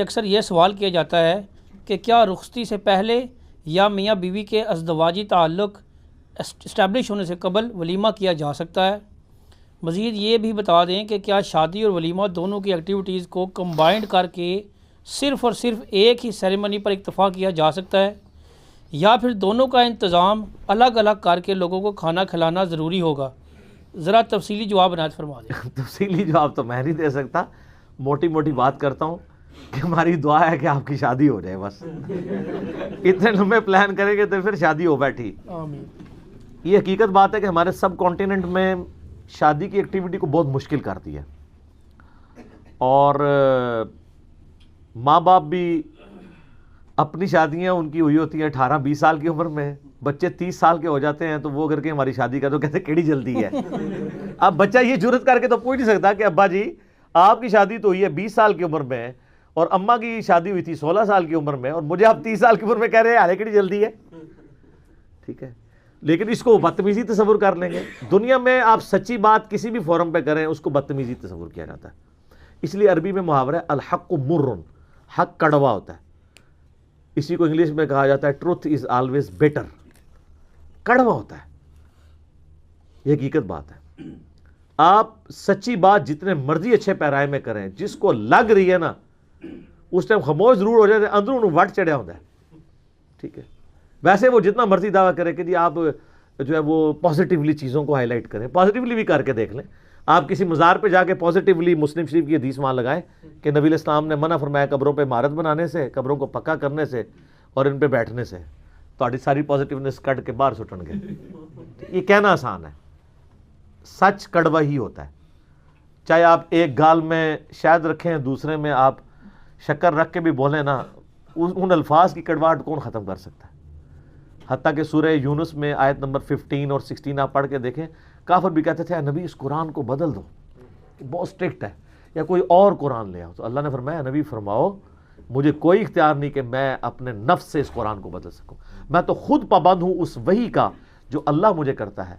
اکثر یہ سوال کیا جاتا ہے کہ کیا رخصتی سے پہلے یا میاں بیوی کے ازدواجی تعلق اسٹیبلش ہونے سے قبل ولیمہ کیا جا سکتا ہے؟ مزید یہ بھی بتا دیں کہ کیا شادی اور ولیمہ دونوں کی ایکٹیویٹیز کو کمبائنڈ کر کے صرف اور صرف ایک ہی سیریمنی پر اکتفا کیا جا سکتا ہے، یا پھر دونوں کا انتظام الگ الگ کر کے لوگوں کو کھانا کھلانا ضروری ہوگا؟ ذرا تفصیلی جواب عنایت فرما دیں۔ تفصیلی جواب تو میں نہیں دے سکتا، موٹی موٹی بات کرتا ہوں کہ ہماری دعا ہے کہ آپ کی شادی ہو جائے، بس اتنے لمبے پلان کریں گے تو پھر شادی ہو بیٹھی۔ آمین۔ یہ حقیقت بات ہے کہ ہمارے سب کانٹیننٹ میں شادی کی ایکٹیویٹی کو بہت مشکل کرتی ہے، اور ماں باپ بھی اپنی شادیاں ان کی ہوئی ہوتی ہیں 18-20 سال کی عمر میں، بچے 30 سال کے ہو جاتے ہیں تو وہ کر کے ہماری شادی کا تو کہتے ہیں کیڑی جلدی ہے۔ اب بچہ یہ جرت کر کے تو پوچھ نہیں سکتا کہ ابا جی آپ کی شادی تو ہوئی ہے 20 سال کی عمر میں، اور اماں کی شادی ہوئی تھی 16 سال کی عمر میں، اور مجھے آپ 30 سال کی عمر میں کہہ رہے ہیں ارے کیڑی جلدی ہے۔ ٹھیک ہے، لیکن اس کو بدتمیزی تصور کر لیں گے۔ دنیا میں آپ سچی بات کسی بھی فورم پہ کریں اس کو بدتمیزی تصور کیا جاتا ہے۔ اس لیے عربی میں محاورہ ہے الحق مرن، حق کڑوا ہوتا ہے، اسی کو انگلش میں کہا جاتا ہے ٹروتھ از آلویز بیٹر، کڑوا ہوتا ہے، یہ حقیقت بات ہے۔ آپ سچی بات جتنے مرضی اچھے پیرائے میں کریں، جس کو لگ رہی ہے نا اس ٹائم خاموش ضرور ہو جاتے ہیں، اندروں انہوں وٹ چڑھیا ہوتا ہے۔ ٹھیک ہے، ویسے وہ جتنا مرضی دعویٰ کرے کہ جی آپ جو ہے وہ پازیٹیولی چیزوں کو ہائی لائٹ کریں، پازیٹیولی بھی کر کے دیکھ لیں۔ آپ کسی مزار پہ جا کے پازیٹیولی مسلم شریف کی حدیث وہاں لگائیں کہ نبی علیہ السلام نے منع فرمایا قبروں پہ عمارت بنانے سے، قبروں کو پکا کرنے سے اور ان پہ بیٹھنے سے، تو ساری پازیٹیونیس کٹ کے باہر سٹن گے۔ یہ کہنا آسان ہے، سچ کڑوا ہی ہوتا ہے۔ چاہے آپ ایک گال میں شہد رکھیں دوسرے میں آپ شکر رکھ کے بھی بولیں نا، ان الفاظ کی کڑواہٹ کون ختم کر سکتا ہے؟ حتیٰ کہ سورہ یونس میں آیت نمبر 15 اور 16 آپ پڑھ کے دیکھیں، کافر بھی کہتے تھے اے نبی اس قرآن کو بدل دو، بہت اسٹرکٹ ہے، یا کوئی اور قرآن لے آؤ۔ تو اللہ نے فرمایا نبی فرماؤ مجھے کوئی اختیار نہیں کہ میں اپنے نفس سے اس قرآن کو بدل سکوں، میں تو خود پابند ہوں اس وحی کا جو اللہ مجھے کرتا ہے۔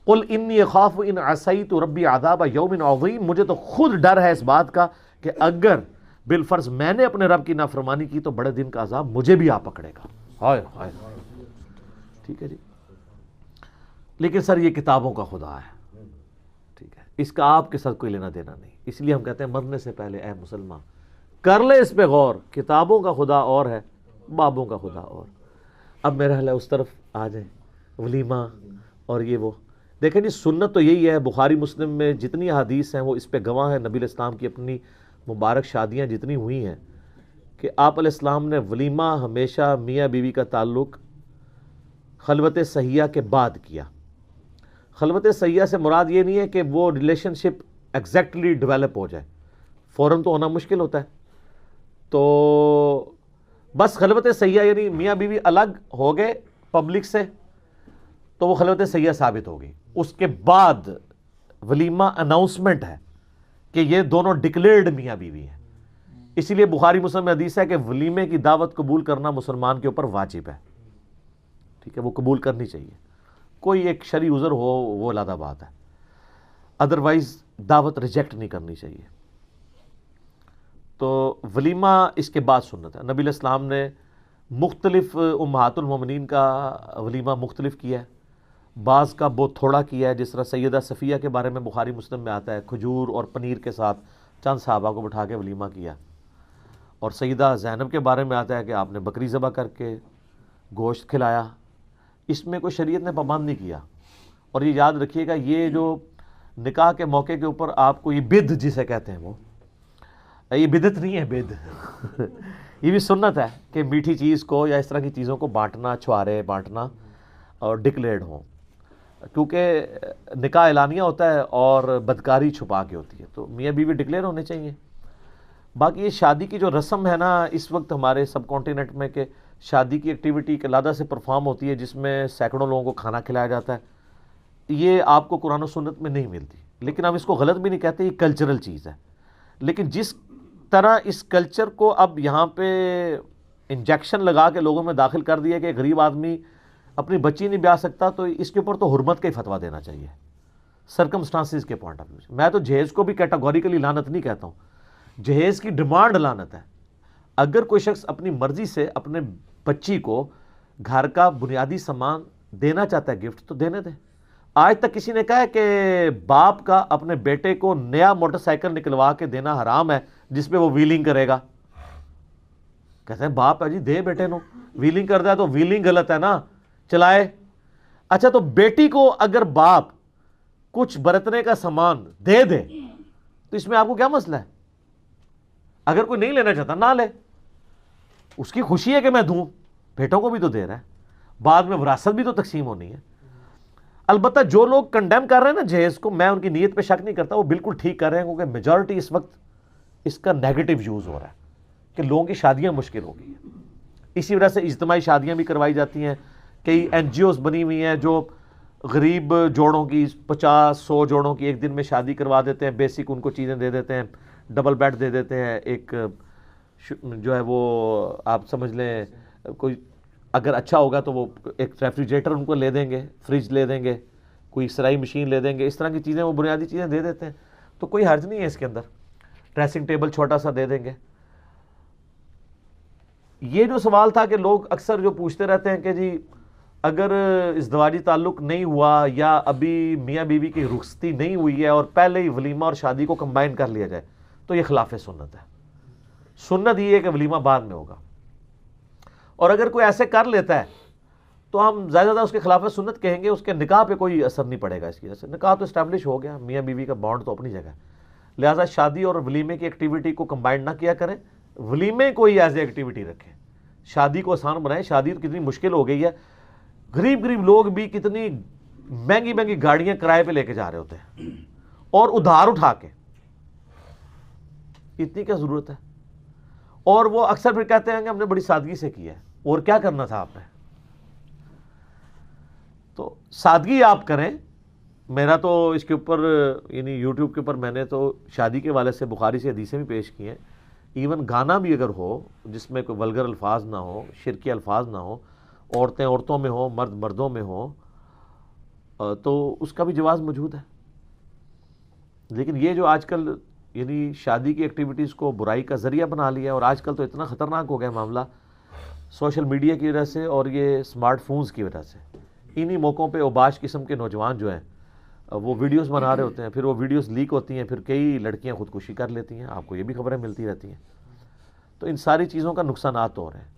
قل انی اخاف ان عصیت ربی عذاب یوم عظیم، مجھے تو خود ڈر ہے اس بات کا کہ اگر بالفرض میں نے اپنے رب کی نافرمانی کی تو بڑے دن کا عذاب مجھے بھی آ پکڑے گا۔ ہائے ہائے، ٹھیک ہے جی، لیکن سر یہ کتابوں کا خدا ہے، ٹھیک ہے، اس کا آپ کے ساتھ کوئی لینا دینا نہیں۔ اس لیے ہم کہتے ہیں مرنے سے پہلے اے مسلمان کر لے اس پہ غور، کتابوں کا خدا اور ہے، بابوں کا خدا اور۔ اب میرا حال ہے اس طرف آ جائیں، ولیمہ اور یہ وہ دیکھیں جی، سنت تو یہی ہے، بخاری مسلم میں جتنی احادیث ہیں وہ اس پہ گواہ ہیں، نبی علیہ السلام کی اپنی مبارک شادیاں جتنی ہوئی ہیں کہ آپ علیہ السلام نے ولیمہ ہمیشہ میاں بیوی کا تعلق خلوت صحیحہ کے بعد کیا۔ خلوت صحیحہ سے مراد یہ نہیں ہے کہ وہ ریلیشن شپ ایگزیکٹلی ڈیولپ ہو جائے، فوراً تو ہونا مشکل ہوتا ہے، تو بس خلوت صحیحہ یعنی میاں بیوی الگ ہو گئے پبلک سے تو وہ خلوت صحیحہ ثابت ہو گئی۔ اس کے بعد ولیمہ اناؤنسمنٹ ہے کہ یہ دونوں ڈکلیئرڈ میاں بیوی ہیں۔ اسی لیے بخاری مسلم میں حدیث ہے کہ ولیمے کی دعوت قبول کرنا مسلمان کے اوپر واجب ہے، ٹھیک ہے، وہ قبول کرنی چاہیے، کوئی ایک شرعی عذر ہو وہ علیحدہ بات ہے، ادروائز دعوت ریجیکٹ نہیں کرنی چاہیے۔ تو ولیمہ اس کے بعد سنت ہے۔ نبی علیہ السلام نے مختلف امہات المومنین کا ولیمہ مختلف کیا ہے، بعض کا بہت تھوڑا کیا ہے، جس طرح سیدہ صفیہ کے بارے میں بخاری مسلم میں آتا ہے کھجور اور پنیر کے ساتھ چند صحابہ کو بٹھا کے ولیمہ کیا، اور سیدہ زینب کے بارے میں آتا ہے کہ آپ نے بکری ذبح کر کے گوشت کھلایا۔ اس میں کوئی شریعت نے پابند نہیں کیا، اور یہ یاد رکھیے گا یہ جو نکاح کے موقع کے اوپر آپ کو یہ بدھ جسے کہتے ہیں وہ یہ بدعت نہیں ہے، بدھ یہ بھی سنت ہے کہ میٹھی چیز کو یا اس طرح کی چیزوں کو بانٹنا، چھوارے بانٹنا اور ڈکلیئرڈ ہوں، کیونکہ نکاح اعلانیہ ہوتا ہے اور بدکاری چھپا کے ہوتی ہے، تو میاں بیوی ڈکلیئر ہونے چاہیے۔ باقی یہ شادی کی جو رسم ہے نا اس وقت ہمارے سب کانٹیننٹ میں کہ شادی کی ایکٹیویٹی ایک علیحدہ سے پرفارم ہوتی ہے جس میں سینکڑوں لوگوں کو کھانا کھلایا جاتا ہے، یہ آپ کو قرآن و سنت میں نہیں ملتی، لیکن ہم اس کو غلط بھی نہیں کہتے، یہ کلچرل چیز ہے۔ لیکن جس طرح اس کلچر کو اب یہاں پہ انجیکشن لگا کے لوگوں میں داخل کر دیا کہ غریب آدمی اپنی بچی نہیں بیاہ سکتا، تو اس کے اوپر تو حرمت کا ہی فتویٰ دینا چاہیے سرکمسٹانسز کے پوائنٹ آف ویو سے۔ میں تو جہیز کو بھی کیٹاگوریکلی لعنت نہیں کہتا ہوں، جہیز کی ڈیمانڈ لعنت ہے۔ اگر کوئی شخص اپنی مرضی سے اپنے بچی کو گھر کا بنیادی سامان دینا چاہتا ہے گفٹ تو دینے دے. آج تک کسی نے کہا ہے کہ باپ کا اپنے بیٹے کو نیا موٹر سائیکل نکلوا کے دینا حرام ہے جس پہ وہ ویلنگ کرے گا؟ کہتے ہیں باپ ہے جی دے بیٹے نو, ویلنگ کرتا ہے تو ویلنگ غلط ہے نا, چلائے. اچھا تو بیٹی کو اگر باپ کچھ برتنے کا سامان دے دے تو اس میں آپ کو کیا مسئلہ ہے؟ اگر کوئی نہیں لینا چاہتا نہ لے, اس کی خوشی ہے کہ میں دوں, بیٹوں کو بھی تو دے رہا ہے, بعد میں وراثت بھی تو تقسیم ہونی ہے. البتہ جو لوگ کنڈیم کر رہے ہیں نا جہیز کو, میں ان کی نیت پہ شک نہیں کرتا, وہ بالکل ٹھیک کر رہے ہیں, کیونکہ میجورٹی اس وقت اس کا نیگیٹو یوز ہو رہا ہے کہ لوگوں کی شادیاں مشکل ہو گئی ہیں. اسی وجہ سے اجتماعی شادیاں بھی کروائی جاتی ہیں. کئی این جی اوز بنی ہوئی ہیں جو غریب جوڑوں کی 50-100 جوڑوں کی ایک دن میں شادی کروا دیتے ہیں, بیسک ان کو چیزیں دے دیتے ہیں, ڈبل بیڈ دے دیتے ہیں, ایک جو ہے وہ آپ سمجھ لیں کوئی اگر اچھا ہوگا تو وہ ایک ریفریجریٹر ان کو لے دیں گے, فریج لے دیں گے, کوئی سرائی مشین لے دیں گے, اس طرح کی چیزیں وہ بنیادی چیزیں دے دیتے ہیں. تو کوئی حرج نہیں ہے اس کے اندر, ڈریسنگ ٹیبل چھوٹا سا دے دیں گے. یہ جو سوال تھا کہ لوگ اکثر جو پوچھتے رہتے ہیں کہ جی اگر ازدواجی تعلق نہیں ہوا یا ابھی میاں بیوی کی رخصتی نہیں ہوئی ہے اور پہلے ہی ولیمہ اور شادی کو کمبائن کر لیا جائے تو یہ خلاف سنت ہے. سنت یہ ہے کہ ولیمہ بعد میں ہوگا, اور اگر کوئی ایسے کر لیتا ہے تو ہم زیادہ اس کے خلاف سنت کہیں گے, اس کے نکاح پہ کوئی اثر نہیں پڑے گا. اس کی وجہ سے نکاح تو اسٹیبلش ہو گیا, میاں بیوی کا بانڈ تو اپنی جگہ ہے. لہٰذا شادی اور ولیمے کی ایکٹیویٹی کو کمبائن نہ کیا کریں, ولیمے کو ہی ایز اے ایکٹیویٹی رکھیں. شادی کو آسان بنائیں. شادی تو کتنی مشکل ہو گئی ہے, غریب لوگ بھی کتنی مہنگی گاڑیاں کرائے پہ لے کے جا رہے ہوتے ہیں اور ادھار اٹھا کے, اتنی کیا ضرورت ہے؟ اور وہ اکثر پھر کہتے ہیں کہ ہم نے بڑی سادگی سے کیا ہے, اور کیا کرنا تھا آپ نے؟ تو سادگی آپ کریں. میرا تو اس کے اوپر یعنی یوٹیوب کے اوپر میں نے تو شادی کے والے سے بخاری سے حدیثیں بھی پیش کی ہیں. ایون گانا بھی اگر ہو جس میں کوئی ولگر الفاظ نہ ہو, شرکی الفاظ نہ ہو, عورتیں عورتوں میں ہوں, مرد مردوں میں ہوں, تو اس کا بھی جواز موجود ہے. لیکن یہ جو آج کل یعنی شادی کی ایکٹیویٹیز کو برائی کا ذریعہ بنا لیا, اور آج کل تو اتنا خطرناک ہو گیا معاملہ سوشل میڈیا کی وجہ سے اور یہ اسمارٹ فونز کی وجہ سے. انہی موقعوں پہ اوباش قسم کے نوجوان جو ہیں وہ ویڈیوز بنا رہے ہوتے ہیں, پھر وہ ویڈیوز لیک ہوتی ہیں, پھر کئی لڑکیاں خودکشی کر لیتی ہیں. آپ کو یہ بھی خبریں ملتی رہتی ہیں. تو ان ساری چیزوں کا نقصانات ہو رہے ہیں.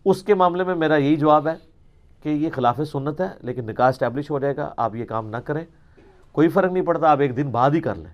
اس کے معاملے میں میرا یہی جواب ہے کہ یہ خلاف سنت ہے, لیکن نکاح اسٹیبلش ہو جائے گا, آپ یہ کام نہ کریں, کوئی فرق نہیں پڑتا, آپ ایک دن بعد ہی کر لیں.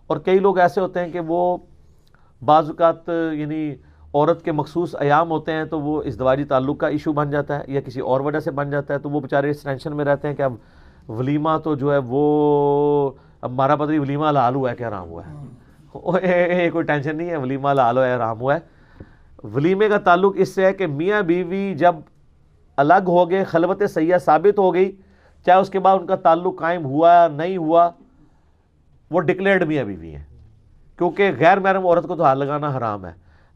اور کئی لوگ ایسے ہوتے ہیں کہ وہ بعض اوقات یعنی عورت کے مخصوص ایام ہوتے ہیں تو وہ ازدواجی تعلق کا ایشو بن جاتا ہے یا کسی اور وجہ سے بن جاتا ہے, تو وہ بیچارے اس ٹینشن میں رہتے ہیں کہ اب ولیمہ تو جو ہے وہ اب ہمارا پتہ نہیں ولیمہ حلال ہوا ہے کہ حرام ہوا ہے. کوئی ٹینشن نہیں ہے, ولیمہ حلال ہوا ہے حرام ہوا ہے. ولیمے کا تعلق اس سے ہے کہ میاں بیوی جب الگ ہو گئے, خلوت صحیحہ ثابت ہو گئی, چاہے اس کے بعد ان کا تعلق قائم ہوا نہیں ہوا, وہ ڈکلیئرڈ میاں بیوی ہیں, کیونکہ غیر محرم عورت کو تو ہاتھ لگانا حرام ہے.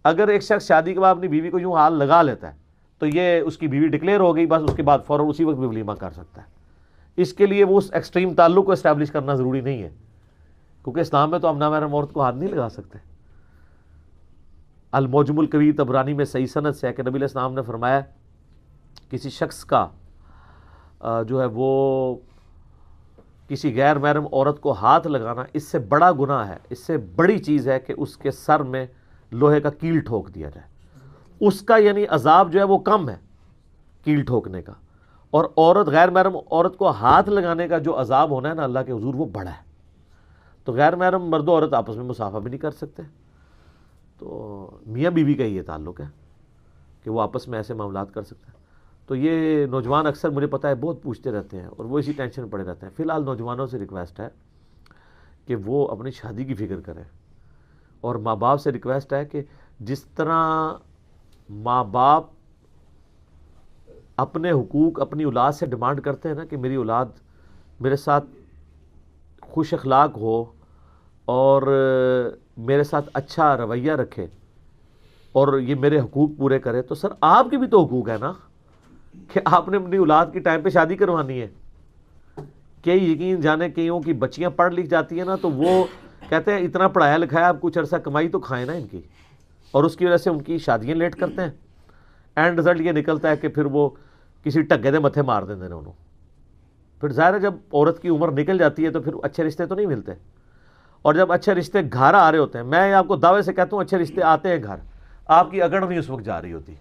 اگر ایک شخص شادی کے بعد اپنی بیوی کو یوں ہاتھ لگا لیتا ہے تو یہ اس کی بیوی ڈکلیئر ہو گئی, بس اس کے بعد فوراً اسی وقت بھی ولیمہ کر سکتا ہے. اس کے لیے وہ اس ایکسٹریم تعلق کو اسٹیبلش کرنا ضروری نہیں ہے, کیونکہ اسلام میں تو ہم نامحرم عورت کو ہاتھ نہیں لگا سکتے. الموجم الکبیر طبرانی میں صحیح سند سے ہے کہ نبی علیہ السلام نے فرمایا کسی شخص کا جو ہے وہ کسی غیر محرم عورت کو ہاتھ لگانا اس سے بڑا گناہ ہے, اس سے بڑی چیز ہے کہ اس کے سر میں لوہے کا کیل ٹھوک دیا جائے. اس کا یعنی عذاب جو ہے وہ کم ہے کیل ٹھوکنے کا, اور عورت غیر محرم عورت کو ہاتھ لگانے کا جو عذاب ہونا ہے نا اللہ کے حضور وہ بڑا ہے. تو غیر محرم مرد و عورت آپس میں مصافحہ بھی نہیں کر سکتے. تو میاں بیوی کا یہ تعلق ہے کہ وہ آپس میں ایسے معاملات کر سکتے ہیں. تو یہ نوجوان اکثر مجھے پتہ ہے بہت پوچھتے رہتے ہیں اور وہ اسی ٹینشن پڑے رہتے ہیں. فی الحال نوجوانوں سے ریکویسٹ ہے کہ وہ اپنی شادی کی فکر کریں, اور ماں باپ سے ریکویسٹ ہے کہ جس طرح ماں باپ اپنے حقوق اپنی اولاد سے ڈیمانڈ کرتے ہیں نا کہ میری اولاد میرے ساتھ خوش اخلاق ہو اور میرے ساتھ اچھا رویہ رکھے اور یہ میرے حقوق پورے کرے, تو سر آپ کے بھی تو حقوق ہے نا کہ آپ نے اپنی اولاد کی ٹائم پہ شادی کروانی ہے. کہ یقین جانے کئیوں کی بچیاں پڑھ لکھ جاتی ہیں نا تو وہ کہتے ہیں اتنا پڑھایا لکھایا, اب کچھ عرصہ کمائی تو کھائیں نا ان کی, اور اس کی وجہ سے ان کی شادیاں لیٹ کرتے ہیں. اینڈ رزلٹ یہ نکلتا ہے کہ پھر وہ کسی ٹگے دے متھے مار دیتے ہیں انہوں. پھر ظاہر ہے جب عورت کی عمر نکل جاتی ہے تو پھر اچھے رشتے تو نہیں ملتے, اور جب اچھے رشتے گھر آ رہے ہوتے ہیں, میں آپ کو دعوے سے کہتا ہوں اچھے رشتے آتے ہیں گھر, آپ کی اگڑ نہیں اس وقت جا رہی ہوتی.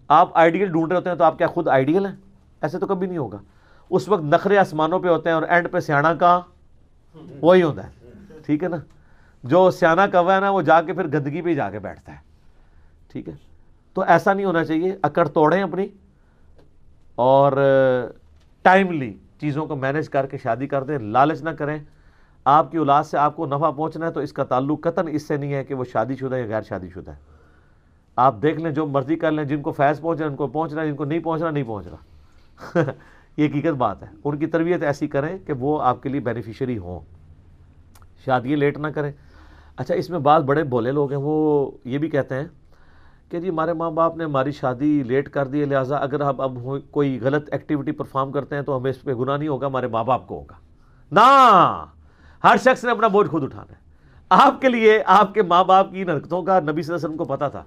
آپ آئیڈیل ڈھونڈ رہے ہوتے ہیں تو آپ کیا خود آئیڈیل ہیں؟ ایسے تو کبھی نہیں ہوگا. اس وقت نخرے آسمانوں پہ ہوتے ہیں اور اینڈ پہ سیانا کا وہی ہوتا ہے. ٹھیک ہے نا, جو سیانا کوا ہے نا وہ جا کے پھر گندگی پہ جا کے بیٹھتا ہے. ٹھیک ہے, تو ایسا نہیں ہونا چاہیے. اکڑ توڑیں اپنی, اور ٹائملی چیزوں کو مینیج کر کے شادی کر دیں. لالچ نہ کریں. آپ کی اولاد سے آپ کو نفع پہنچنا ہے تو اس کا تعلق قطعاً اس سے نہیں ہے کہ وہ شادی شدہ یا غیر شادی شدہ ہے. آپ دیکھ لیں, جو مرضی کر لیں, جن کو فیض پہنچ رہا ہے ان کو پہنچ رہا ہے, جن کو نہیں پہنچ رہا نہیں پہنچ رہا. یہ حقیقت بات ہے. ان کی تربیت ایسی کریں کہ وہ آپ کے لیے بینیفیشری ہوں. شادی لیٹ نہ کریں. اچھا, اس میں بعض بڑے بولے لوگ ہیں, وہ یہ بھی کہتے ہیں کہ جی ہمارے ماں باپ نے ہماری شادی لیٹ کر دی ہے, لہٰذا اگر ہم اب کوئی غلط ایکٹیویٹی پرفارم کرتے ہیں تو ہمیں اس پہ گناہ نہیں ہوگا, ہمارے ماں باپ کو ہوگا. نہ, ہر شخص نے اپنا بوجھ خود اٹھانا ہے. آپ کے لیے آپ کے ماں باپ کی حرکتوں کا نبی صلی اللہ علیہ وسلم کو پتا تھا.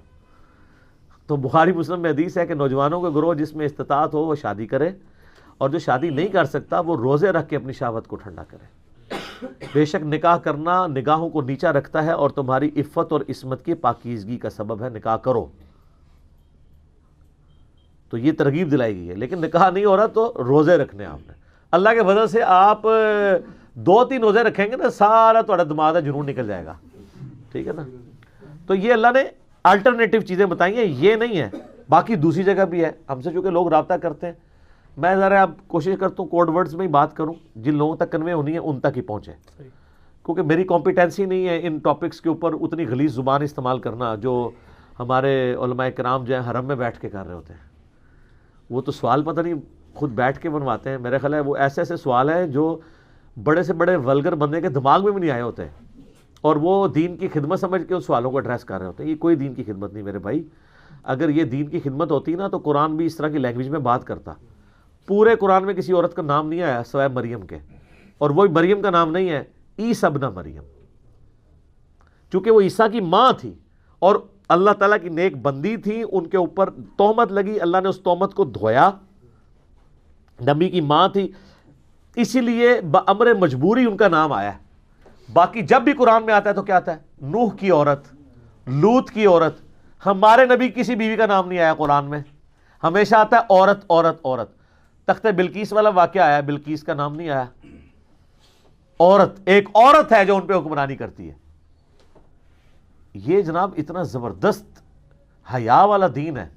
تو بخاری مسلم میں حدیث ہے کہ نوجوانوں کا گروہ جس میں استطاعت ہو وہ شادی کرے, اور جو شادی نہیں کر سکتا وہ روزے رکھ کے اپنی شہوت کو ٹھنڈا کرے. بے شک نکاح کرنا نگاہوں کو نیچا رکھتا ہے اور تمہاری عفت اور عصمت کی پاکیزگی کا سبب ہے. نکاح کرو. تو یہ ترغیب دلائی گئی ہے. لیکن نکاح نہیں ہو رہا تو روزے رکھنے آپ نے. اللہ کے فضل سے آپ 2-3 روزے رکھیں گے نا, سارا تھوڑا دماغ ہے جنون نکل جائے گا. ٹھیک ہے نا. تو یہ اللہ نے الٹرنیٹیو چیزیں بتائی ہیں, یہ نہیں ہے. باقی دوسری جگہ بھی ہے. ہم سے چونکہ لوگ رابطہ کرتے ہیں, میں ذرا اب کوشش کرتا ہوں کوڈ ورڈز میں ہی بات کروں, جن لوگوں تک کنوے ہونی ہے ان تک ہی پہنچے, کیونکہ میری کمپیٹنسی نہیں ہے ان ٹاپکس کے اوپر اتنی غلیظ زبان استعمال کرنا جو ہمارے علماء کرام جو ہیں حرم میں بیٹھ کے کر رہے ہوتے ہیں. وہ تو سوال پتہ نہیں خود بیٹھ کے بنواتے ہیں. میرا خیال ہے وہ ایسے ایسے سوال ہیں جو بڑے سے بڑے ولگر بندے کے دماغ میں بھی نہیں آئے ہوتے ہیں, اور وہ دین کی خدمت سمجھ کے ان سوالوں کو ایڈریس کر رہے ہوتے ہیں. یہ کوئی دین کی خدمت نہیں میرے بھائی. اگر یہ دین کی خدمت ہوتی نا تو قرآن بھی اس طرح کی لینگویج میں بات کرتا. پورے قرآن میں کسی عورت کا نام نہیں آیا سوائے مریم کے, اور وہی مریم کا نام نہیں ہے عیسیٰ ابن مریم, چونکہ وہ عیسیٰ کی ماں تھی اور اللہ تعالیٰ کی نیک بندی تھی. ان کے اوپر تہمت لگی, اللہ نے اس تہمت کو دھویا. نبی کی ماں تھی, اسی لیے بامر مجبوری ان کا نام آیا ہے. باقی جب بھی قرآن میں آتا ہے تو کیا آتا ہے؟ نوح کی عورت, لوط کی عورت. ہمارے نبی کسی بیوی کا نام نہیں آیا قرآن میں, ہمیشہ آتا ہے عورت عورت عورت. تخت بلقیس والا واقعہ آیا, بلقیس کا نام نہیں آیا. عورت, ایک عورت ہے جو ان پہ حکمرانی کرتی ہے. یہ جناب اتنا زبردست حیا والا دین ہے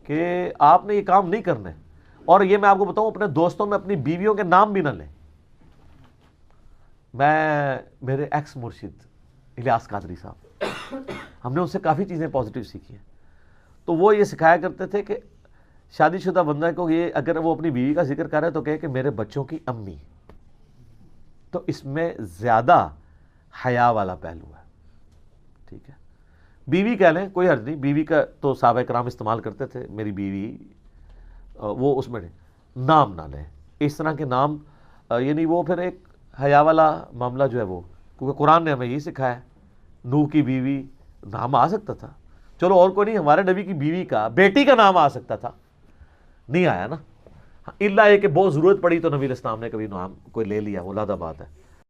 کہ آپ نے یہ کام نہیں کرنے. اور یہ میں آپ کو بتاؤں, اپنے دوستوں میں اپنی بیویوں کے نام بھی نہ لیں. میرے ایکس مرشد الیاس قادری صاحب, ہم نے ان سے کافی چیزیں پازیٹیو سیکھی ہیں. تو وہ یہ سکھایا کرتے تھے کہ شادی شدہ بندہ کو یہ اگر وہ اپنی بیوی کا ذکر کر رہے تو کہے کہ میرے بچوں کی امی. تو اس میں زیادہ حیا والا پہلو ہے. ٹھیک ہے, بیوی کہہ لیں کوئی حرج نہیں. بیوی کا تو صحابہ کرام استعمال کرتے تھے, میری بیوی, وہ اس میں نام نہ لیں اس طرح کے نام. یعنی وہ پھر ایک حیا والا معاملہ جو ہے وہ, کیونکہ قرآن نے ہمیں یہی سکھایا ہے. نوح کی بیوی نام آ سکتا تھا, چلو اور کوئی نہیں, ہمارے نبی کی بیوی کا بیٹی کا نام آ سکتا تھا, نہیں آیا نا. اللہ یہ کہ بہت ضرورت پڑی تو نبی علیہ السلام نے کبھی نام کوئی لے لیا, وہ علیحدہ بات ہے.